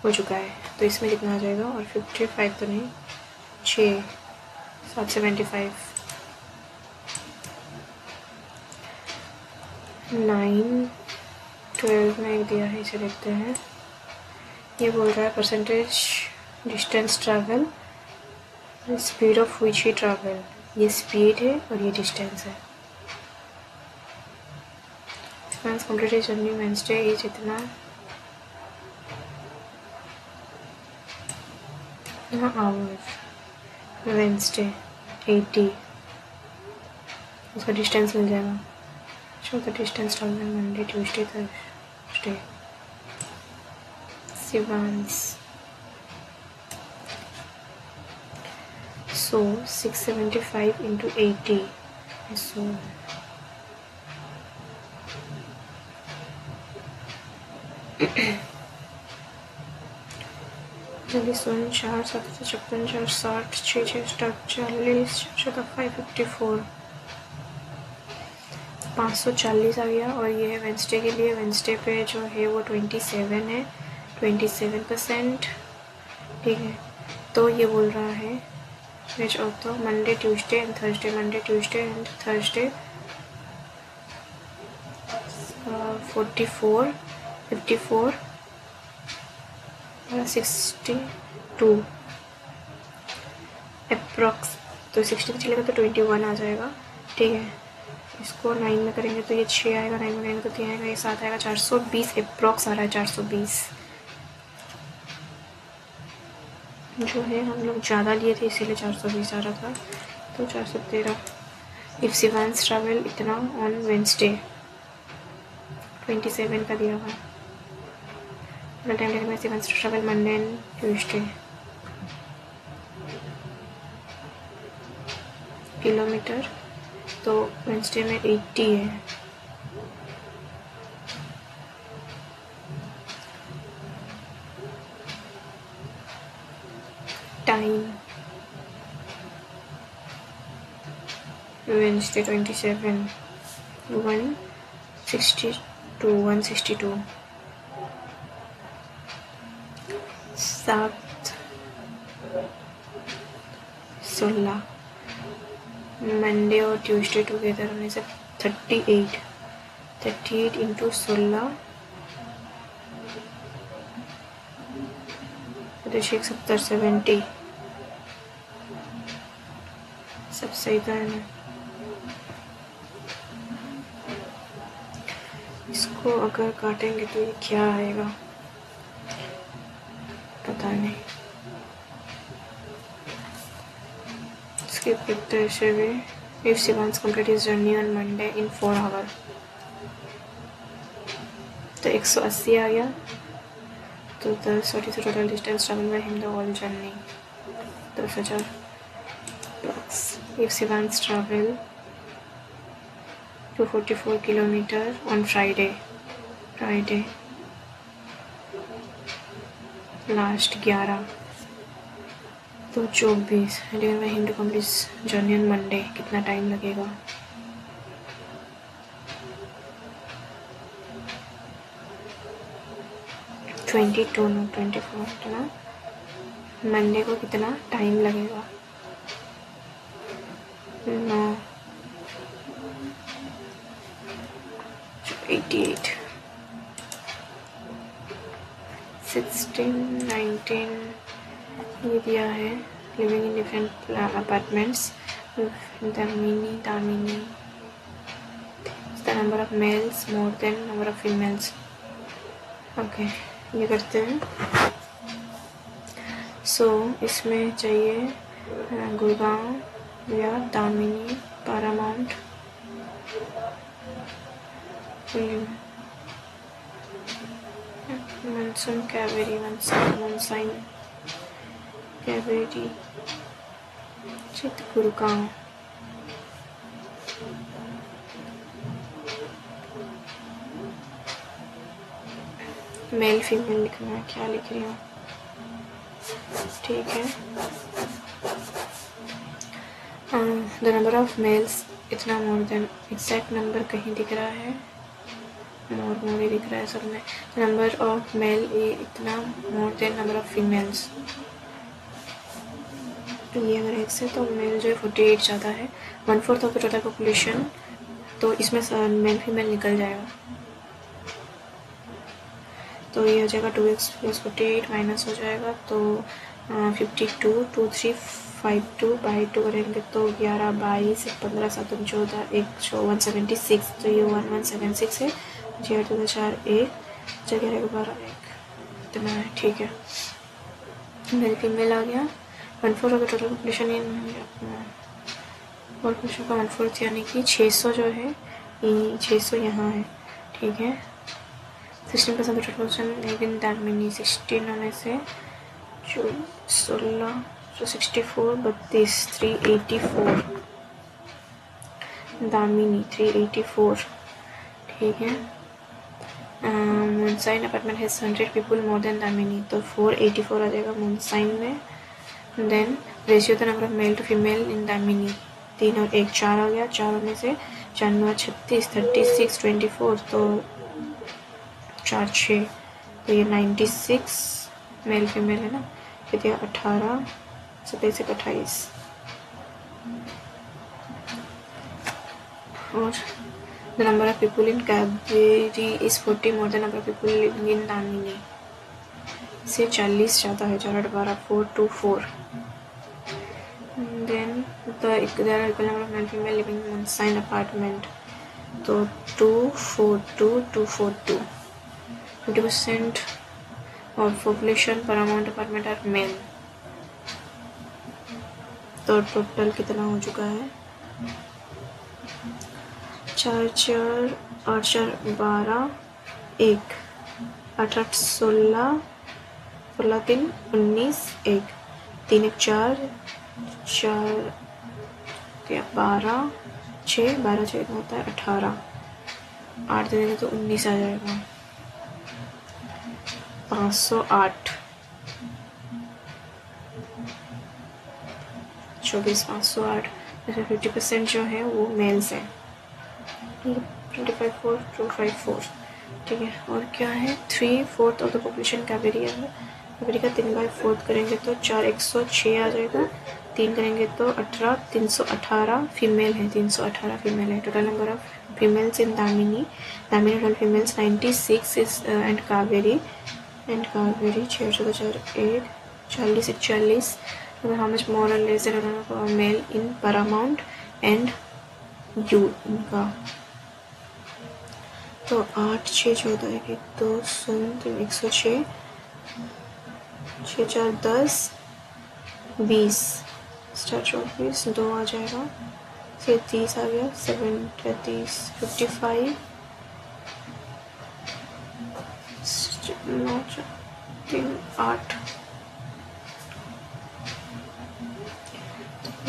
हो चुका है, तो इसमें कितना आ जाएगा, और 55 तो नहीं 6 775 9 12 में एक दिया है, इसे देखते हैं। ये बोल रहा है percentage distance travel, speed of which he travel, ये स्पीड है और ये डिस्टेंस है। कंप्लीटेड जर्नी वेंसडे ये जितना आवर, वेंसडे 80, उसका डिस्टेंस मिल जाएगा, show the distance traveled Monday, Tuesday, Thursday. Sivans. So 675 into 80. So जल्दी 4 7 56 4 60 6 6 40 554 540 आ गया। और ये है वेंसडे के लिए, वेंसडे पे जो है वो 27 है, 27%, ठीक है। तो ये बोल रहा है which of the Monday Tuesday and Thursday, Monday Tuesday and Thursday 44, 54 62 approx. तो 60 पे चलेगा तो 21 आ जाएगा, ठीक है। इसको 9 में करेंगे तो ये 6 आएगा, 9 में करेंगे तो 3 आएगा, ये 7 आएगा, 420 अप्रॉक्स आ रहा है, 420 जो है। हम लोग ज़्यादा लिए थे इसीलिए 420 आ रहा था, तो 413। इफ शिवांश ट्रैवल इतना ऑन वेंसडे 27 का दिया हुआ। Time taken by Shivansh travel Monday and Tuesday, kilometre तो वेंसडे में 80 है। टाइम वेंसडे 27, 162 7 16 मंडे और ट्यूसडे टुगेदर होने से 38 इंटू 16 तो 70 70 सब सही था ना। इसको अगर काटेंगे तो ये क्या आएगा पता नहीं। Skip it away. If Shivansh complete his journey on Monday in 4 hours, तो 180 आ गया। तो 10 40 से total distance travel by him the whole journey 10,000 blocks. If Shivansh travel 244 kilometre on Friday last 11 तो 24 divide by him to complete journey on Monday, कितना टाइम लगेगा? no 24 ना। मंडे को कितना टाइम लगेगा? 9 88 16 19 ये दिया है। Living in different apartments, Damini the number of males more than number of females. Okay ये करते हैं। सो इसमें चाहिए गुड़गांव या Damini, Paramount, Monsoon Kaveri, Moonshine Kaveri, Gurgaon. Male female लिखना है, क्या लिख रही हूँ? ठीक है। द नंबर ऑफ मेल्स इतना मोर देन, एग्जैक्ट नंबर कहीं दिख रहा है? मोर ही दिख रहा है सब में। नंबर ऑफ मेल ये इतना मोर देन नंबर ऑफ फीमेल्स। तो ये अगर एक से तो मेल जो है 48 ज़्यादा है, 1/4 ऑफ द टोटल पॉपुलेशन। तो इसमें मेल फीमेल निकल जाएगा, तो ये हो जाएगा 2x + 48 माइनस हो जाएगा तो 52 2352 बाई 2 करेंगे तो 11 22 15 7 14 176। तो ये 1176 है। 0 2 4 1 11 12 1 इतना है, ठीक है। मेल फीमेल आ गया। 1/4 of the total population population का 1/4 यानी कि 600 जो है 600 यहाँ है, ठीक है। 16% ऑफ टोटल लेकिन दामिनी 16 होने से 16 तो 64 32 384 दामिनी 384, ठीक है। Moonshine apartment has 100 people more than Damini, तो 484 आ जाएगा मूनसाइन में। Then ratio the number of male to female in Damini 3 और 1 4 आ गया। 4 होने से 4 36 36 24 तो 4 6 तो ये 96 मेल फीमेल है ना, फिर दिया 18 27 28 और the number of people in Kaveri is 40 more than number of people living in Damini से 40 ज़्यादा है, 4 8 12 4 2 4 then there are equal number of male female living in one signed apartment तो 2 4 2 2 4 2 20% of population per amount apartment are male तो टोटल कितना हो चुका है 4 4 8 4 12 1 8 8 16 16 3 19 1 3 1 4 4 12 6 12 6 होता है 18 8 देंगे तो 19 आ जाएगा 508 24 508 जैसे 50% जो है वो मेल्स हैं 25 4 254 ठीक है। और क्या है 3/4 ऑफ द पॉपुलेशन कावेरी है, कावेरी का 3/4 करेंगे तो 4 106 आ जाएगा, 3 करेंगे तो 18 318 फीमेल है, 318 फीमेल है। Total number of females in Damini total females 96 is and Kaveri 6 4 4 1 40 41 how much more or less than a male in paramount and U इनका तो 8 6 14 1 2 0 106 6 4 10 20 स्टार 24 2 आ जाएगा, फिर 30 आ गया 7 30 55 9 3 8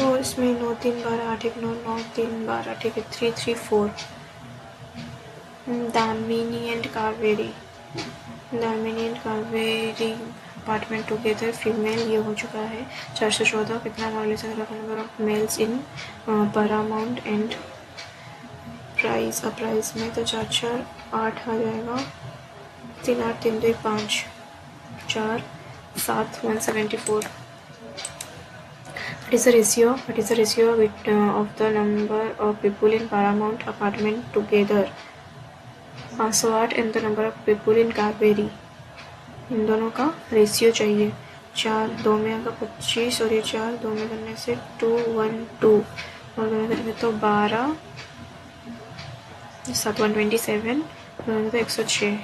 और इसमें 9 3 12 8 1 9 9 3 12 ठीक है 3 3 4 Damini and Kaveri apartment together female ये हो चुका है 414 कितना number of males in Paramount and price price में तो 4 4 8 आ जाएगा 3 8 3 2 5 4 7 174 What is the ratio of the number of people in Paramount apartment together 508 and the number of people in Kaveri इन दोनों का रेशियो चाहिए 4 2 में आएगा 25 और ये 4 2 में करने से 2 1 2 और दोनों करेंगे तो 12 7 127 दोनों तो 106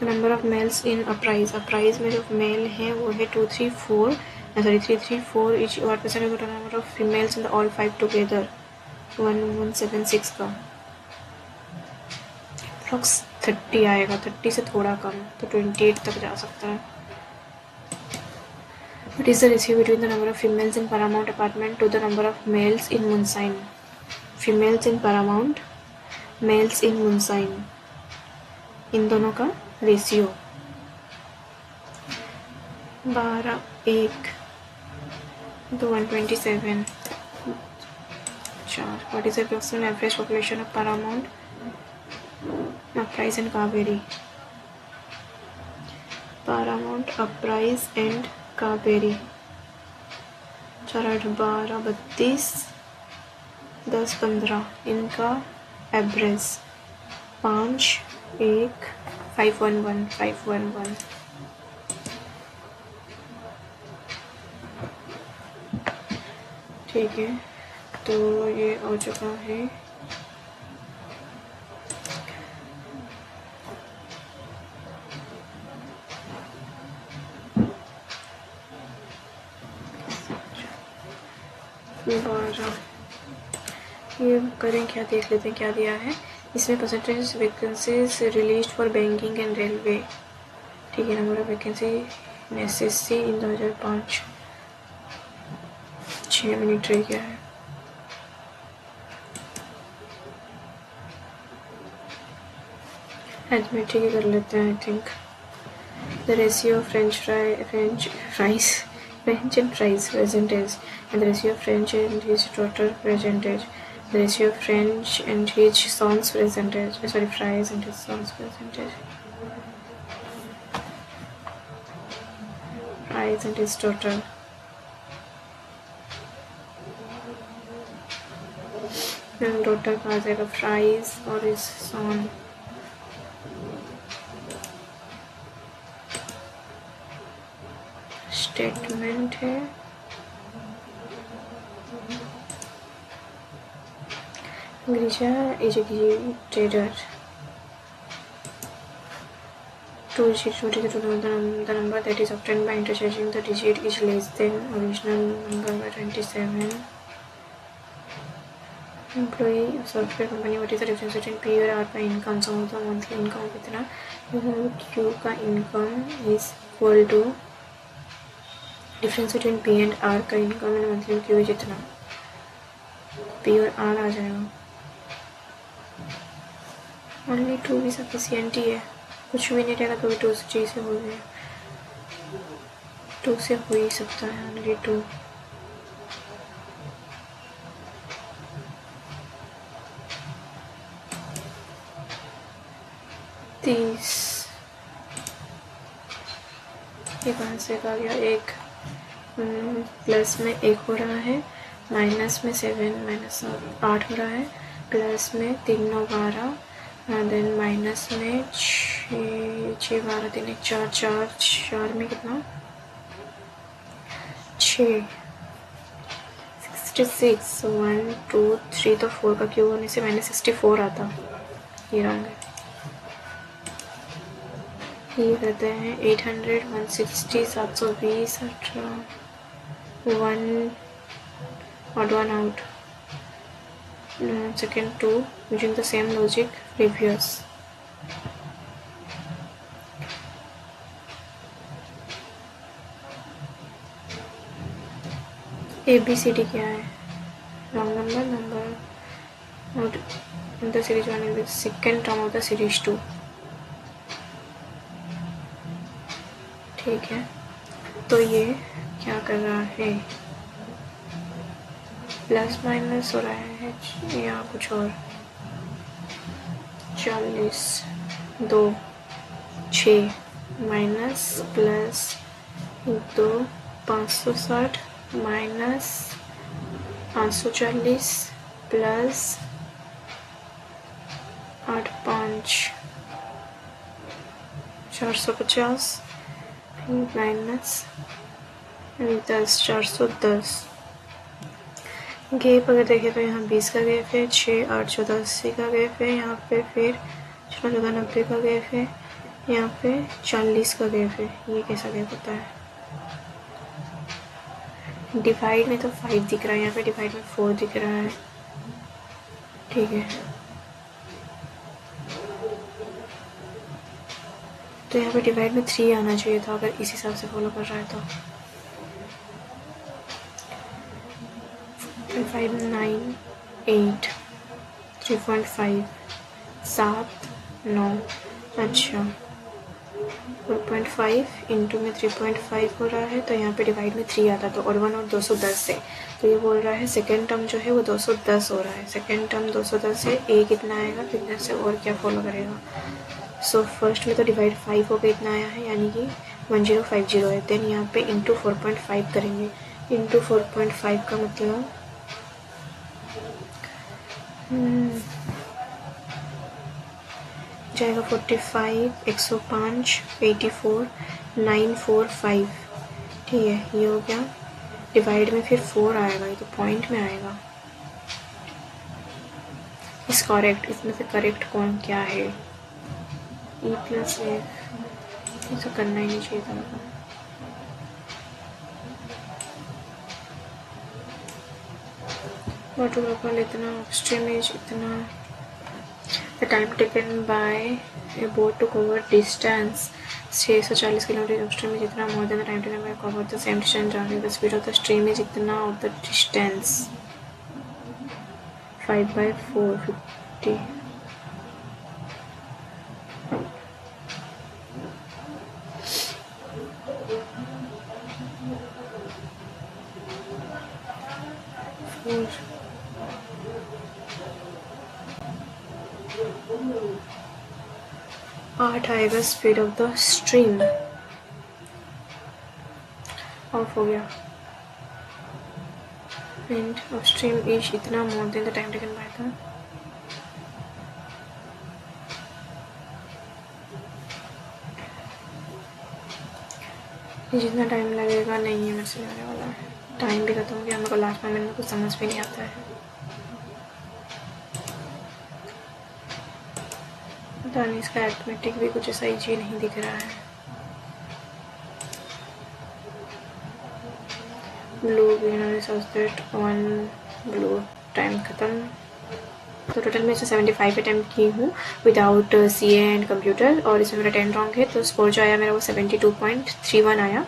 number of males in apprise में जो मेल हैं वो है 2 3 4 3 3 4 each what percent of the number of females in the all 5 together 1176 का अप्रॉक्स 30 आएगा, 30 से थोड़ा कम तो 28 तक जा सकता है। What is the ratio between the number of females in Paramount apartment to the number of males in Moonshine? Females in Paramount, males in Moonshine, इन दोनों का ratio 12 1 2 127 4 What is the approximate average population of Paramount, Uprise and Kaveri? Paramount, Uprise and Kaveri 4 8 12 32 10 15 इनका एवरेज 5 1 511 511 ठीक है। तो ये हो चुका है ये करें क्या, देख लेते हैं क्या दिया है इसमें। Percentage vacancies release for banking and railway ठीक है। Number of vacancy in assessee in 2005 6 minute रह गया है। अरिथमेटिक कर लेते हैं I think. The ratio of French and fries percentage and the ratio of French and his total percentage The ratio of French and his son's percentage. Sorry, fries and his son's percentage. Fries and his total. Total कहा जाएगा फ्राइज और इस सॉन स्टेटमेंट है Grisha executed 2 digits the number that is obtained by interchanging the digit is less than original number by 27. Employee of software company, what is the difference between P और R का income? सम होता है monthly income कितना? Q का income is equal to difference between P and R का income and monthly Q जितना P और R आ जाएगा. Only 2 भी sufficient ही है, कुछ भी नहीं रहेगा तो भी 2 से चीज़ हो गई, 2 से हो ही सकता है. only 2. ये कहाँ से आ गया? एक प्लस में 1 हो रहा है, माइनस में 7 माइनस 8 हो रहा है, प्लस में 3 9 12 देन माइनस में 6 12 3 1 4 4 में कितना 6 66 1 2 3 तो 4 का क्यूब होने से -64 आता. ये रंग है. ये कहते हैं 800 160 720 18 1 odd one out. Second 2 using the same logic previous. ABCD क्या है? Wrong number out in the series 1 in the second term of the series 2. ठीक है, तो ये क्या कर रहा है? प्लस माइनस हो रहा है या कुछ और. 40 2 6 minus plus 2 560 minus 540 plus 8 5 450 minus 10 410. Gap अगर देखें तो यहाँ 20 का गैप है, 6 8 14 80 का गैप है, यहाँ पे फिर 16 14 90 का गैप है, यहाँ पे 40 का गैप है. ये कैसा गैप होता है? डिवाइड में तो 5 दिख रहा है, यहाँ पे डिवाइड में 4 दिख रहा है. ठीक है, तो यहाँ पे डिवाइड में 3 आना चाहिए था अगर इस हिसाब से फॉलो कर रहा है तो. 5 9 8 3.5 7 9. अच्छा 4.5 इंटू में 3.5 हो रहा है, तो यहाँ पे डिवाइड में 3 आता तो और 1 और 210 से. तो ये बोल रहा है सेकेंड टर्म जो है वो 210 हो रहा है. सेकेंड टर्म 210 है, ए कितना आएगा, कितने से और क्या फॉलो करेगा. सो फर्स्ट में तो डिवाइड 5 होकर इतना आया है, यानी कि 1050 है. देन यहाँ पे इंटू 4.5 करेंगे. इंटू 4.5 का मतलब जाएगा 45 105 84 945. ठीक है, ये हो गया. डिवाइड में फिर 4 आएगा, ये तो पॉइंट में आएगा. इस करेक्ट, इसमें से करेक्ट कौन क्या है? E प्लस ए, इसे करना ही नहीं चाहिए था मुझे. वाटर इतना, एक्सट्रीमेज इतना. The time taken by a boat to cover distance 640 kilometre. upstream is इतना more than the time taken by cover the same distance downstream. The speed of the stream is इतना of the distance 5/450. 8 आएगा speed of the stream. Of हो गया। एंड ऑफ स्ट्रीम इज इतना more than the time taken by the, जितना टाइम लगेगा नहीं है मेरे से आने वाला है। टाइम भी खत्म हो गया, मेरे को लास्ट मोमेंट में कुछ समझ भी नहीं आता है। पता नहीं, इसका अरिथमेटिक भी कुछ सही चीज नहीं दिख रहा है। Blue green subject 1 blue, time खत्म। तो टोटल मैं 75 अटैम्प्ट की हूँ विदाउट CA एंड कंप्यूटर, और इसमें मेरा 10 रॉन्ग है, तो स्कोर जो आया मेरा वो 72.31 आया।